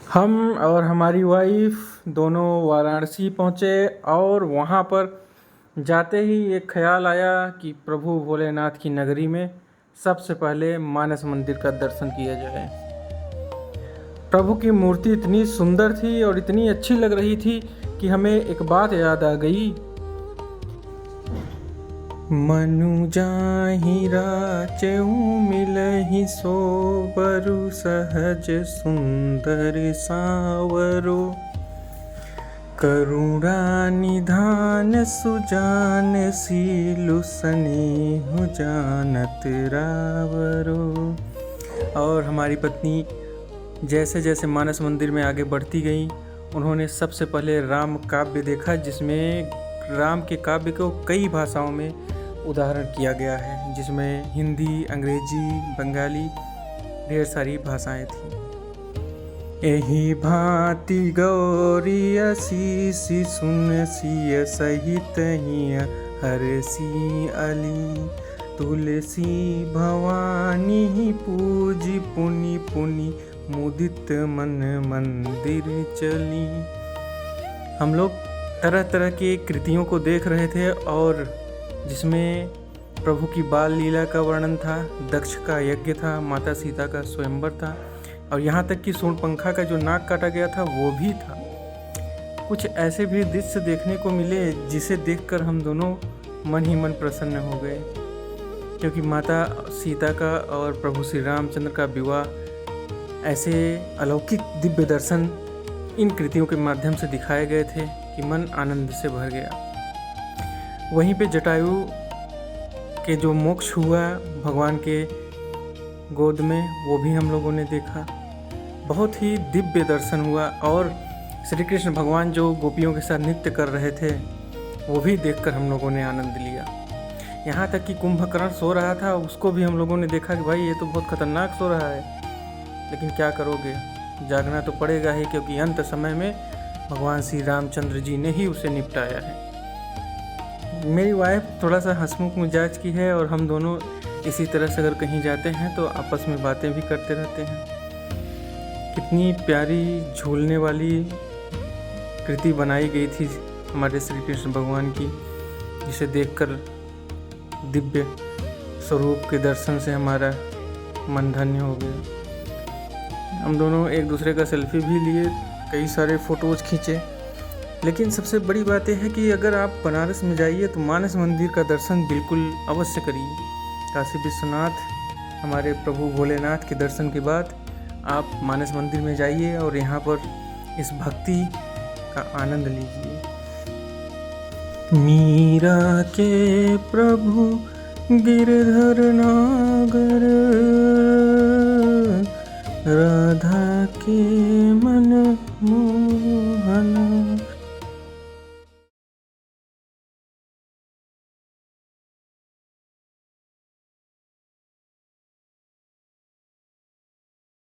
हम और हमारी वाइफ दोनों वाराणसी पहुँचे और वहाँ पर जाते ही एक ख्याल आया कि प्रभु भोलेनाथ की नगरी में सबसे पहले मानस मंदिर का दर्शन किया जाए। प्रभु की मूर्ति इतनी सुंदर थी और इतनी अच्छी लग रही थी कि हमें एक बात याद आ गई। मनु जाहि राचहु मिलहि सोबरु सहज सुंदर सावरो करुणा निधान सुजान सीलु स्नेहु जानत रावरो। और हमारी पत्नी जैसे जैसे मानस मंदिर में आगे बढ़ती गई, उन्होंने सबसे पहले राम काव्य देखा, जिसमें राम के काव्य को कई भाषाओं में उदाहरण किया गया है, जिसमें हिंदी, अंग्रेजी, बंगाली ढेर सारी भाषाएं थी। एहि भांति गौरी असीसी सुन सिय सहित हिय हरसी अली तुलसी भवानी पूजी पुनि पुनि मुदित मन मंदिर चली। हम लोग तरह तरह की कृतियों को देख रहे थे और जिसमें प्रभु की बाल लीला का वर्णन था, दक्ष का यज्ञ था, माता सीता का स्वयंवर था और यहाँ तक कि शूर्पणखा का जो नाक काटा गया था वो भी था। कुछ ऐसे भी दृश्य देखने को मिले जिसे देखकर हम दोनों मन ही मन प्रसन्न हो गए, क्योंकि माता सीता का और प्रभु श्री रामचंद्र का विवाह ऐसे अलौकिक दिव्य दर्शन इन कृतियों के माध्यम से दिखाए गए थे कि मन आनंद से भर गया। वहीं पे जटायु के जो मोक्ष हुआ भगवान के गोद में, वो भी हम लोगों ने देखा। बहुत ही दिव्य दर्शन हुआ और श्री कृष्ण भगवान जो गोपियों के साथ नृत्य कर रहे थे वो भी देखकर हम लोगों ने आनंद लिया। यहाँ तक कि कुंभकर्ण सो रहा था, उसको भी हम लोगों ने देखा कि भाई ये तो बहुत खतरनाक सो रहा है, लेकिन क्या करोगे, जागना तो पड़ेगा ही, क्योंकि अंत समय में भगवान श्री रामचंद्र जी ने ही उसे निपटाया है। मेरी वाइफ थोड़ा सा हंसमुख मिजाज की है और हम दोनों इसी तरह से अगर कहीं जाते हैं तो आपस में बातें भी करते रहते हैं। कितनी प्यारी झूलने वाली कृति बनाई गई थी हमारे श्री कृष्ण भगवान की, जिसे देखकर दिव्य स्वरूप के दर्शन से हमारा मन धन्य हो गया। हम दोनों एक दूसरे का सेल्फी भी लिए, कई सारे फ़ोटोज़ खींचे। लेकिन सबसे बड़ी बात यह है कि अगर आप बनारस में जाइए तो मानस मंदिर का दर्शन बिल्कुल अवश्य करिए। काशी विश्वनाथ हमारे प्रभु भोलेनाथ के दर्शन के बाद आप मानस मंदिर में जाइए और यहाँ पर इस भक्ति का आनंद लीजिए। मीरा के प्रभु गिरधर नागर राधा के मन मोहन